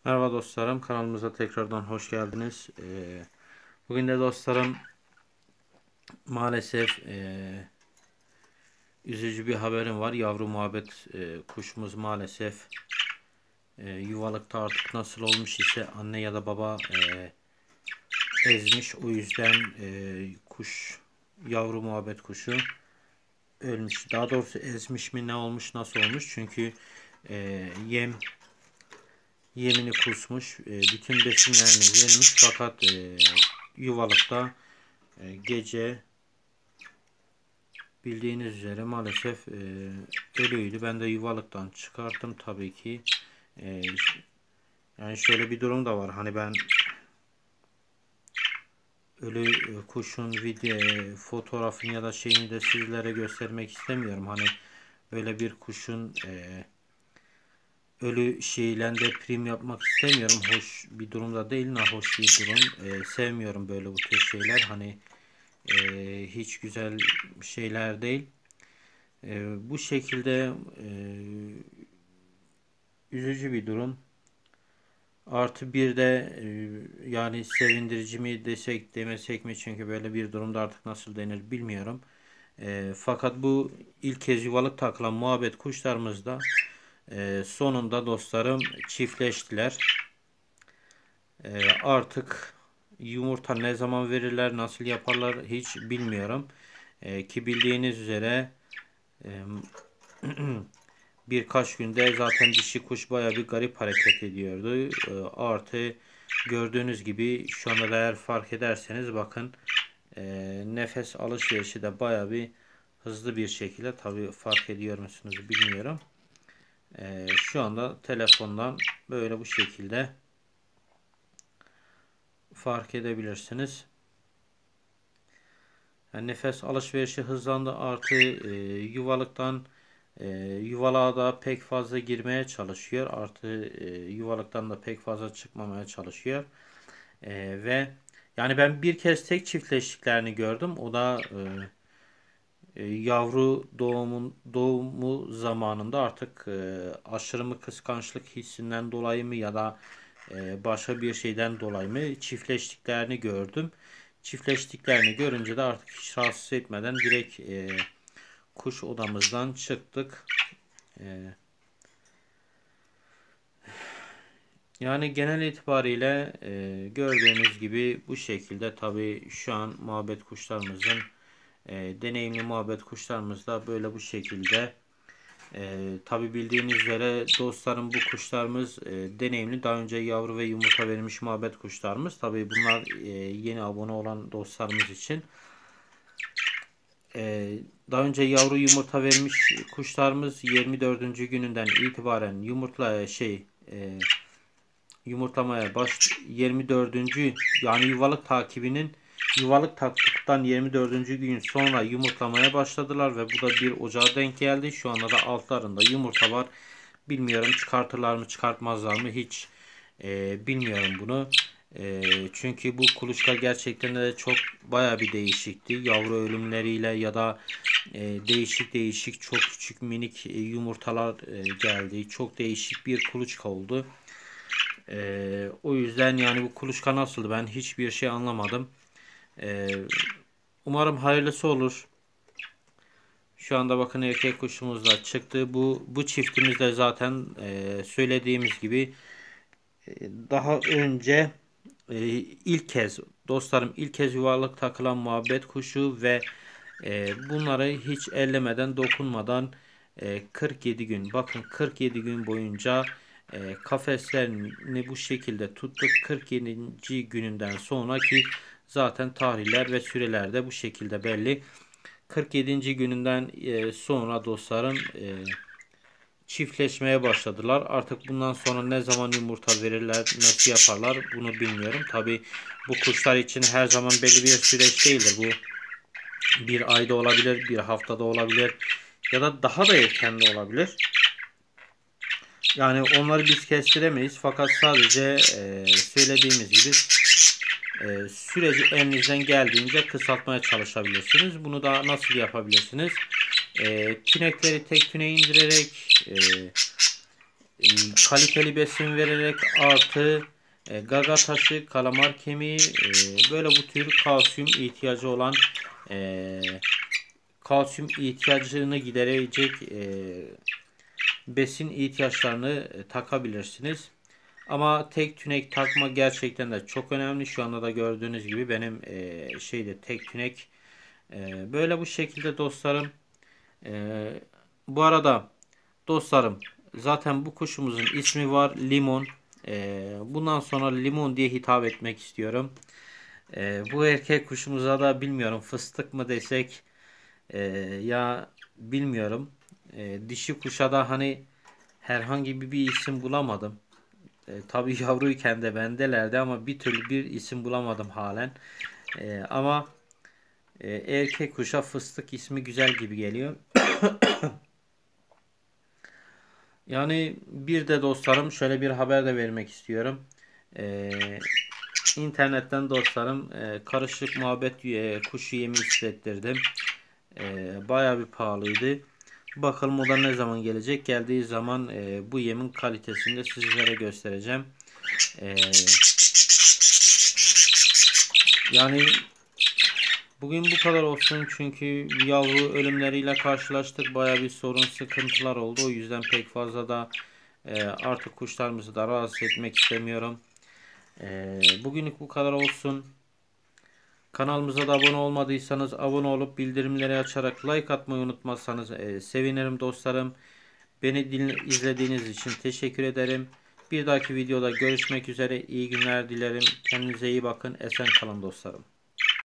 Merhaba dostlarım, kanalımıza tekrardan hoş geldiniz. Bugün de dostlarım maalesef üzücü bir haberim var. Yavru muhabbet kuşumuz maalesef yuvalıkta artık nasıl olmuş ise anne ya da baba ezmiş. O yüzden yavru muhabbet kuşu ölmüş. Daha doğrusu ezmiş mi, ne olmuş, nasıl olmuş? Çünkü yemini kusmuş, bütün besinlerini vermiş fakat yuvalıkta gece bildiğiniz üzere maalesef ölüydü. Ben de yuvalıktan çıkarttım tabii ki. E, Yani şöyle bir durum da var. Hani ben ölü kuşun fotoğrafını ya da şeyini de sizlere göstermek istemiyorum. Hani böyle bir kuşun ölü şeyle de prim yapmak istemiyorum. Hoş bir durumda değil, nahoş bir durum. Sevmiyorum böyle bu tür şeyler. Hani hiç güzel şeyler değil. Bu şekilde üzücü bir durum. Artı bir de yani sevindirici mi desek demesek mi, çünkü böyle bir durumda artık nasıl denir bilmiyorum. Fakat bu ilk kez yuvalık takılan muhabbet kuşlarımız da sonunda dostlarım çiftleştiler. Artık yumurta ne zaman verirler, nasıl yaparlar hiç bilmiyorum. Ki bildiğiniz üzere e, birkaç günde zaten dişi kuş baya bir garip hareket ediyordu. Artı gördüğünüz gibi şu anda da eğer fark ederseniz bakın, nefes alışverişi de baya bir hızlı bir şekilde, tabi fark ediyor musunuz bilmiyorum. Şu anda telefondan böyle bu şekilde fark edebilirsiniz. Yani nefes alışverişi hızlandı, artı yuvalıktan yuvalığa da pek fazla girmeye çalışıyor. Artı yuvalıktan da pek fazla çıkmamaya çalışıyor. Ve yani ben bir kez tek çiftleştiklerini gördüm. O da yavru doğumu zamanında artık aşırı mı kıskançlık hissinden dolayı mı ya da başka bir şeyden dolayı mı çiftleştiklerini gördüm. Çiftleştiklerini görünce de artık hiç rahatsız etmeden direkt kuş odamızdan çıktık. E, Yani genel itibariyle gördüğünüz gibi bu şekilde. Tabii şu an muhabbet kuşlarımızın deneyimli muhabbet kuşlarımız da böyle bu şekilde. Tabii bildiğiniz üzere dostlarım bu kuşlarımız deneyimli. Daha önce yavru ve yumurta vermiş muhabbet kuşlarımız. Tabii bunlar yeni abone olan dostlarımız için. Daha önce yavru yumurta vermiş kuşlarımız 24. gününden itibaren yumurtlamaya 24. yani yuvalık taktıktan 24. gün sonra yumurtlamaya başladılar ve bu da 1 Ocağı denk geldi. Şu anda da altlarında yumurta var. Bilmiyorum çıkartırlar mı çıkartmazlar mı hiç bilmiyorum bunu. Çünkü bu kuluçka gerçekten de çok baya bir değişikti. Yavru ölümleriyle ya da değişik çok küçük minik yumurtalar geldi. Çok değişik bir kuluçka oldu. O yüzden yani bu kuluçka nasıldı, ben hiçbir şey anlamadım. Ee, Umarım hayırlısı olur. Şu anda bakın erkek kuşumuz da çıktı. Bu çiftimiz de zaten söylediğimiz gibi daha önce ilk kez dostlarım ilk kez yuvarlak takılan muhabbet kuşu ve bunları hiç ellemeden dokunmadan 47 gün, bakın 47 gün boyunca kafeslerini bu şekilde tuttuk. 47. gününden sonraki zaten tarihler ve süreler de bu şekilde belli. 47. gününden sonra dostlarım çiftleşmeye başladılar. Artık bundan sonra ne zaman yumurta verirler, nasıl yaparlar bunu bilmiyorum. Tabi bu kuşlar için her zaman belli bir süreç değildir. Bu bir ayda olabilir, bir haftada olabilir ya da daha da erken de olabilir. Yani onları biz kestiremeyiz fakat sadece söylediğimiz gibi süreci elinizden geldiğince kısaltmaya çalışabilirsiniz. Bunu da nasıl yapabilirsiniz? Tünekleri tek tüne indirerek kaliteli besin vererek artı gaga taşı, kalamar kemiği, böyle bu tür kalsiyum ihtiyacı olan, kalsiyum ihtiyacını giderecek besin ihtiyaçlarını takabilirsiniz. Ama tek tünek takma gerçekten de çok önemli. Şu anda da gördüğünüz gibi benim tek tünek. Böyle bu şekilde dostlarım. Bu arada dostlarım, zaten bu kuşumuzun ismi var, Limon. Bundan sonra Limon diye hitap etmek istiyorum. Bu erkek kuşumuza da bilmiyorum fıstık mı desek, ya bilmiyorum. Dişi kuşa da hani herhangi bir isim bulamadım. Tabii yavruyken de bendelerdi ama bir türlü bir isim bulamadım halen. Ama erkek kuşa fıstık ismi güzel gibi geliyor. Yani bir de dostlarım şöyle bir haber de vermek istiyorum. İnternetten dostlarım karışık muhabbet kuşu yemi hissettirdim. Bayağı bir pahalıydı. Bakalım o da ne zaman gelecek. Geldiği zaman bu yemin kalitesini de sizlere göstereceğim. Yani bugün bu kadar olsun çünkü yavru ölümleriyle karşılaştık. Bayağı bir sorun, sıkıntılar oldu. O yüzden pek fazla da artık kuşlarımızı da rahatsız etmek istemiyorum. Bugünlük bu kadar olsun. Kanalımıza da abone olmadıysanız abone olup bildirimleri açarak like atmayı unutmazsanız sevinirim dostlarım. Beni izlediğiniz için teşekkür ederim. Bir dahaki videoda görüşmek üzere. İyi günler dilerim. Kendinize iyi bakın. Esen kalın dostlarım.